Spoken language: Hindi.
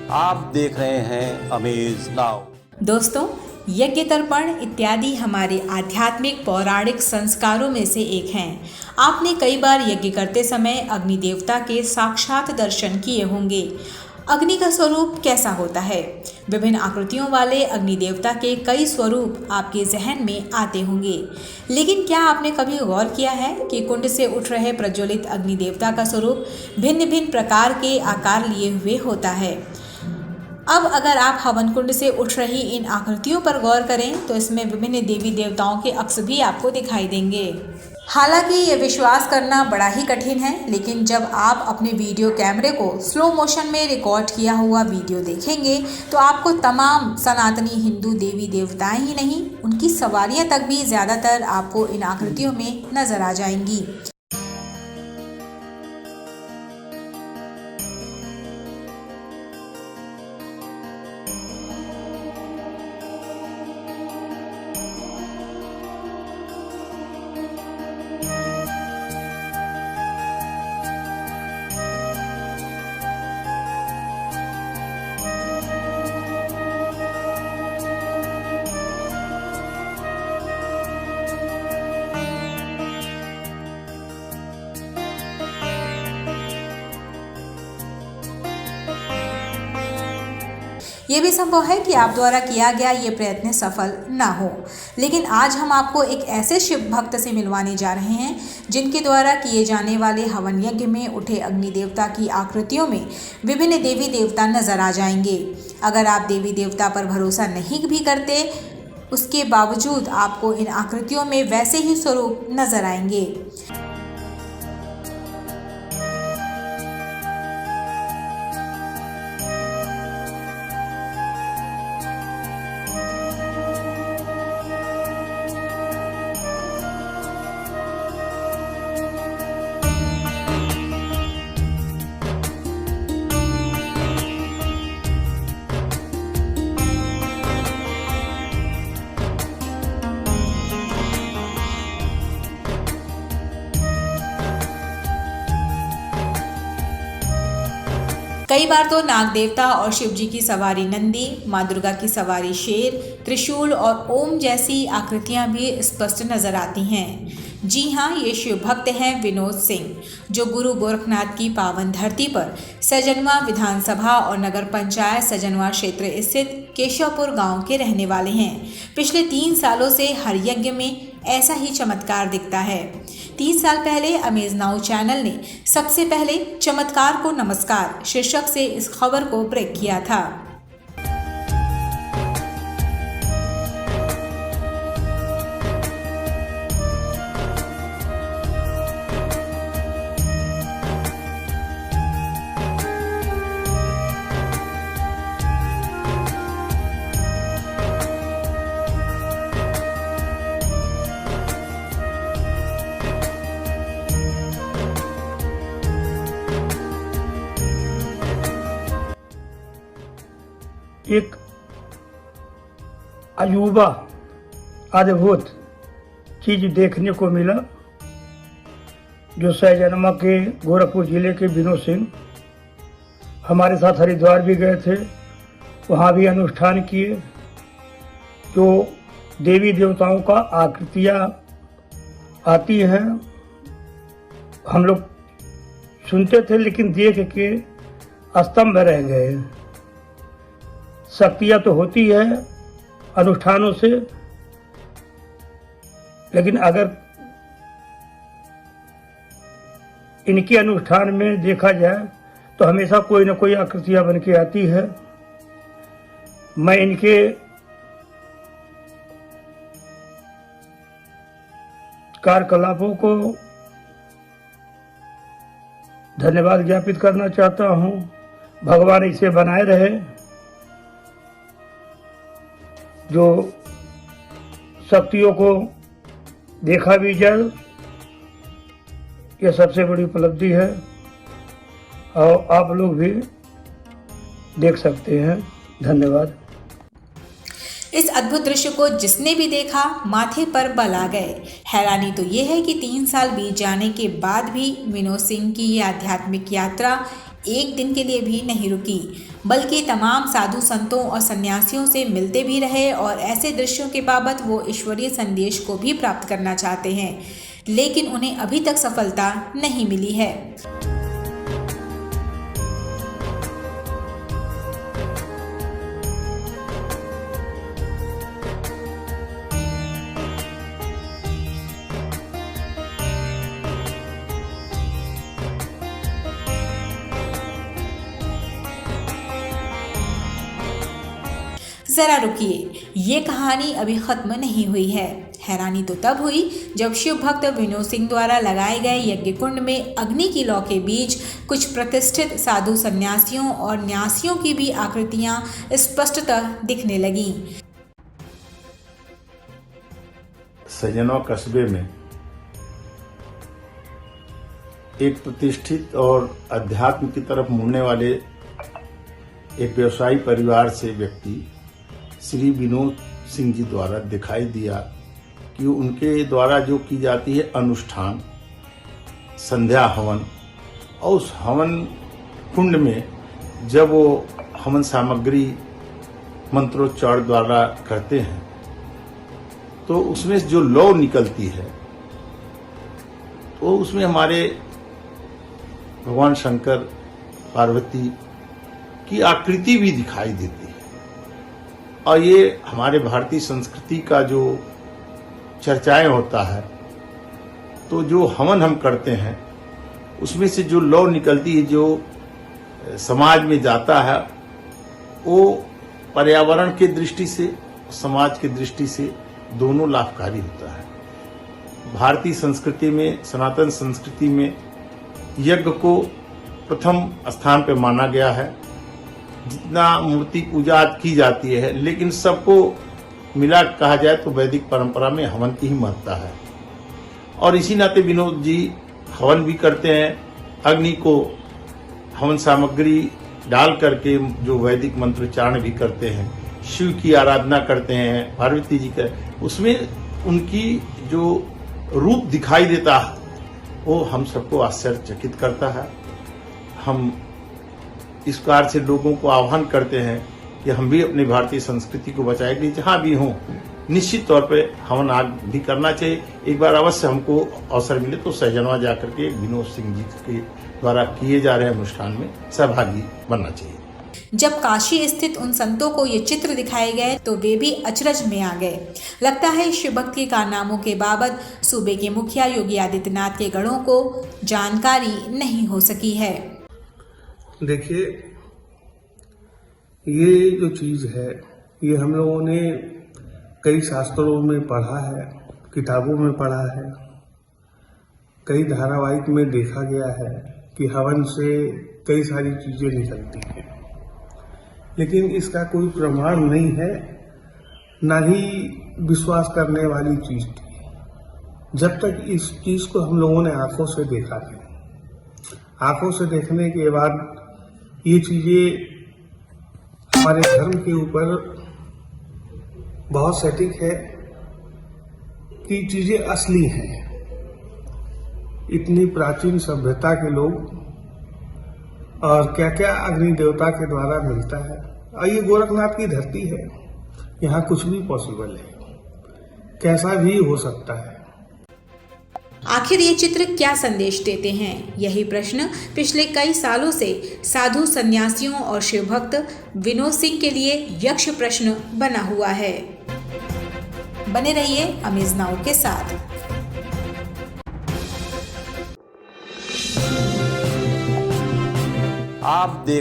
आप देख रहे हैं अमेज नाउ। दोस्तों, यज्ञ तर्पण इत्यादि हमारे आध्यात्मिक पौराणिक संस्कारों में से एक हैं। आपने कई बार यज्ञ करते समय अग्नि देवता के साक्षात दर्शन किए होंगे। अग्नि का स्वरूप कैसा होता है? विभिन्न आकृतियों वाले अग्नि देवता के कई स्वरूप आपके जहन में आते होंगे, लेकिन क्या आपने कभी गौर किया है कि कुंड से उठ रहे प्रज्वलित अग्नि देवता का स्वरूप भिन्न भिन्न प्रकार के आकार लिए हुए होता है? अब अगर आप हवन कुंड से उठ रही इन आकृतियों पर गौर करें तो इसमें विभिन्न देवी देवताओं के अक्ष भी आपको दिखाई देंगे। हालांकि ये विश्वास करना बड़ा ही कठिन है, लेकिन जब आप अपने वीडियो कैमरे को स्लो मोशन में रिकॉर्ड किया हुआ वीडियो देखेंगे तो आपको तमाम सनातनी हिंदू देवी देवताएं ही नहीं, उनकी सवारियां तक भी ज़्यादातर आपको इन आकृतियों में नजर आ जाएंगी। ये भी संभव है कि आप द्वारा किया गया ये प्रयत्न सफल ना हो, लेकिन आज हम आपको एक ऐसे शिव भक्त से मिलवाने जा रहे हैं जिनके द्वारा किए जाने वाले हवन यज्ञ में उठे अग्नि देवता की आकृतियों में विभिन्न देवी देवता नजर आ जाएंगे। अगर आप देवी देवता पर भरोसा नहीं भी करते, उसके बावजूद आपको इन आकृतियों में वैसे ही स्वरूप नजर आएंगे। कई बार तो नाग देवता और शिव जी की सवारी नंदी, माँ दुर्गा की सवारी शेर, त्रिशूल और ओम जैसी आकृतियां भी स्पष्ट नजर आती हैं। जी हाँ, ये शिव भक्त हैं विनोद सिंह, जो गुरु गोरखनाथ की पावन धरती पर सजनवा विधानसभा और नगर पंचायत सजनवा क्षेत्र स्थित केशवपुर गांव के रहने वाले हैं। पिछले 3 सालों से हर यज्ञ में ऐसा ही चमत्कार दिखता है। 3 साल पहले अमेज नाउ चैनल ने सबसे पहले चमत्कार को नमस्कार शीर्षक से इस खबर को ब्रेक किया था। एक अजूबा अद्भुत चीज देखने को मिला, जो सहजनमा के गोरखपुर जिले के विनोद सिंह हमारे साथ हरिद्वार भी गए थे, वहाँ भी अनुष्ठान किए। जो देवी देवताओं का आकृतियाँ आती हैं, हम लोग सुनते थे लेकिन देख के स्तंभ रह गए। शक्तियाँ तो होती है अनुष्ठानों से, लेकिन अगर इनके अनुष्ठान में देखा जाए तो हमेशा कोई न कोई आकृतियाँ बन के आती है। मैं इनके कार्यकलापों को धन्यवाद ज्ञापित करना चाहता हूँ। भगवान इसे बनाए रहे। जो शक्तियों को देखा भी जाए, यह सबसे बड़ी उपलब्धि है और आप लोग भी देख सकते हैं। धन्यवाद। इस अद्भुत दृश्य को जिसने भी देखा माथे पर बल आ गए। हैरानी तो ये है कि 3 साल बीत जाने के बाद भी विनोद सिंह की ये आध्यात्मिक यात्रा एक दिन के लिए भी नहीं रुकी, बल्कि तमाम साधु संतों और सन्यासियों से मिलते भी रहे और ऐसे दृश्यों के बाबत वो ईश्वरीय संदेश को भी प्राप्त करना चाहते हैं, लेकिन उन्हें अभी तक सफलता नहीं मिली है। जरा रुकिए, ये कहानी अभी खत्म नहीं हुई है। हैरानी तो तब हुई जब शिव भक्त विनोद सिंह द्वारा लगाए गए यज्ञ कुंड में अग्नि की लौ के बीच कुछ प्रतिष्ठित साधु सन्यासियों और न्यासियों की भी आकृतियां स्पष्टतः दिखने लगीं। सैजनवा कस्बे में एक प्रतिष्ठित और अध्यात्म की तरफ मुड़ने वाले एक व्यवसायी परिवार से व्यक्ति श्री विनोद सिंह जी द्वारा दिखाई दिया कि उनके द्वारा जो की जाती है अनुष्ठान, संध्या हवन, और उस हवन कुंड में जब वो हवन सामग्री मंत्रोच्चार द्वारा करते हैं तो उसमें जो लौ निकलती है तो उसमें हमारे भगवान शंकर पार्वती की आकृति भी दिखाई देती है। और ये हमारे भारतीय संस्कृति का जो चर्चाएं होता है, तो जो हवन हम करते हैं उसमें से जो लौ निकलती है, जो समाज में जाता है, वो पर्यावरण की दृष्टि से, समाज की दृष्टि से दोनों लाभकारी होता है। भारतीय संस्कृति में, सनातन संस्कृति में यज्ञ को प्रथम स्थान पर माना गया है। जितना मूर्ति पूजा की जाती है, लेकिन सबको मिला कहा जाए तो वैदिक परंपरा में हवन की ही महत्ता है। और इसी नाते विनोद जी हवन भी करते हैं। अग्नि को हवन सामग्री डाल करके जो वैदिक मंत्रोच्चारण भी करते हैं, शिव की आराधना करते हैं, पार्वती जी का, उसमें उनकी जो रूप दिखाई देता है वो हम सबको आश्चर्यचकित करता है। हम इस प्रकार से लोगों को आह्वान करते हैं कि हम भी अपनी भारतीय संस्कृति को बचाएंगे। जहां भी हों, निश्चित तौर पे हवन आग भी करना चाहिए। एक बार अवश्य हमको अवसर मिले तो सैजनवा जाकर के विनोद सिंह जी के द्वारा किए जा रहे अनुष्ठान में सहभागी बनना चाहिए। जब काशी स्थित उन संतों को ये चित्र दिखाए गए तो वे भी अचरज में आ गए। लगता है शिव भक्त के कारनामों के बाबत सूबे के मुखिया योगी आदित्यनाथ के गणों को जानकारी नहीं हो सकी है। देखिए, ये जो चीज है ये हम लोगों ने कई शास्त्रों में पढ़ा है, किताबों में पढ़ा है, कई धारावाहिक में देखा गया है कि हवन से कई सारी चीजें निकलती हैं, लेकिन इसका कोई प्रमाण नहीं है, ना ही विश्वास करने वाली चीज थी जब तक इस चीज को हम लोगों ने आंखों से देखा नहीं। आंखों से देखने के बाद ये चीजें हमारे धर्म के ऊपर बहुत सटीक है कि चीजें असली हैं। इतनी प्राचीन सभ्यता के लोग और क्या क्या अग्नि देवता के द्वारा मिलता है। और ये गोरखनाथ की धरती है, यहाँ कुछ भी पॉसिबल है, कैसा भी हो सकता है। आखिर ये चित्र क्या संदेश देते हैं? यही प्रश्न पिछले कई सालों से साधु सन्यासियों और शिव भक्त विनोद सिंह के लिए यक्ष प्रश्न बना हुआ है। बने रहिए अमेज नाउ के साथ। आप देख